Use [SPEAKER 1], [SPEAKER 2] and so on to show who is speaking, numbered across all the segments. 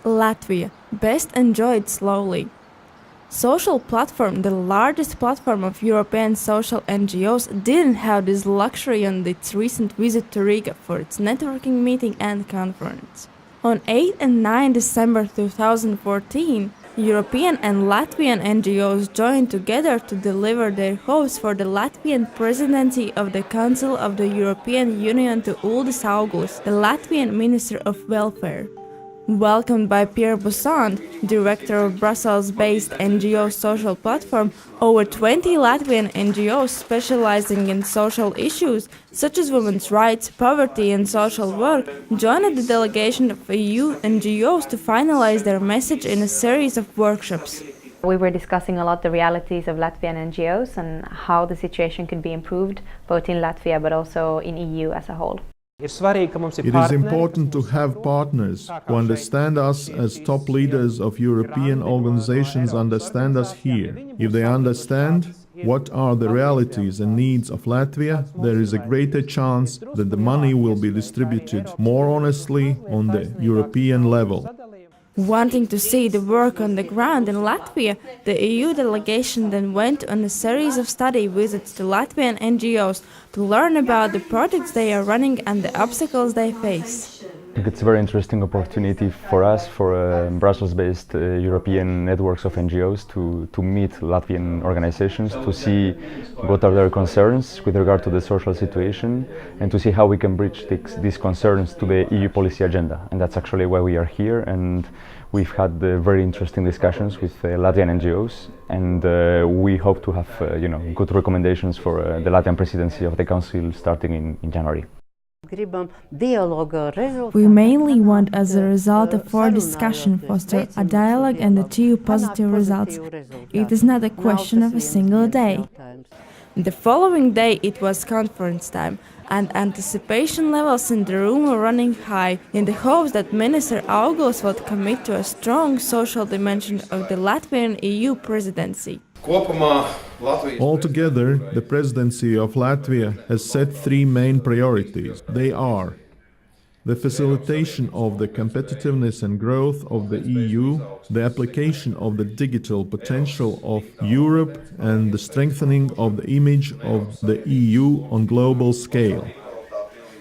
[SPEAKER 1] Latvia, best enjoyed slowly. Social platform, the largest platform of European social NGOs, didn't have this luxury on its recent visit to Riga for its networking meeting and conference. On 8 and 9 December 2014, European and Latvian NGOs joined together to deliver their hopes for the Latvian Presidency of the Council of the European Union to Uldis Augulis, the Latvian Minister of Welfare. Welcomed by Pierre Bossand, director of Brussels-based NGO social platform, over 20 Latvian NGOs specializing in social issues such as women's rights, poverty and social work joined the delegation of EU NGOs to finalize their message in a series of workshops.
[SPEAKER 2] We were discussing a lot the realities of Latvian NGOs and how the situation could be improved, both in Latvia but also in EU as a whole.
[SPEAKER 3] It is important to have partners who understand us as top leaders of European organizations understand us here. If they understand what are the realities and needs of Latvia, there is a greater chance that the money will be distributed more honestly on the European level.
[SPEAKER 1] Wanting to see the work on the ground in Latvia, the EU delegation then went on a series of study visits to Latvian NGOs to learn about the projects they are running and the obstacles they face.
[SPEAKER 4] I think it's a very interesting opportunity for us, for Brussels-based European networks of NGOs, to meet Latvian organizations, to see what are their concerns with regard to the social situation, and to see how we can bridge these concerns to the EU policy agenda. And that's actually why we are here, and we've had very interesting discussions with Latvian NGOs, and we hope to have good recommendations for the Latvian Presidency of the Council starting in January.
[SPEAKER 1] We mainly want, as a result of our discussion, foster a dialogue and achieve positive results. It is not a question of a single day. The following day it was conference time, and anticipation levels in the room were running high, in the hopes that Minister Augulis would commit to a strong social dimension of the Latvian EU presidency.
[SPEAKER 3] Altogether, the presidency of Latvia has set three main priorities. They are the facilitation of the competitiveness and growth of the EU, the application of the digital potential of Europe, and the strengthening of the image of the EU on global scale.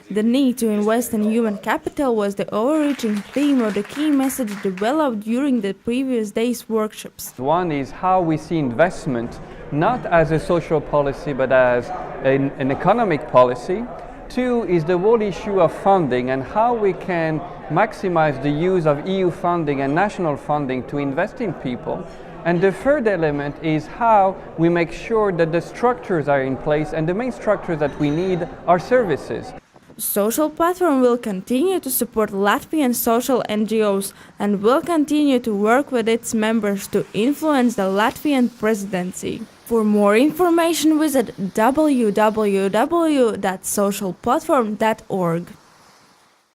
[SPEAKER 1] The need to invest in human capital was the overreaching theme of the key message developed during the previous day's workshops.
[SPEAKER 5] One is how we see investment not as a social policy but as an economic policy. Two is the whole issue of funding and how we can maximize the use of EU funding and national funding to invest in people. And the third element is how we make sure that the structures are in place, and the main structures that we need are services.
[SPEAKER 1] Social Platform will continue to support Latvian social NGOs and will continue to work with its members to influence the Latvian presidency. For more information, visit www.socialplatform.org.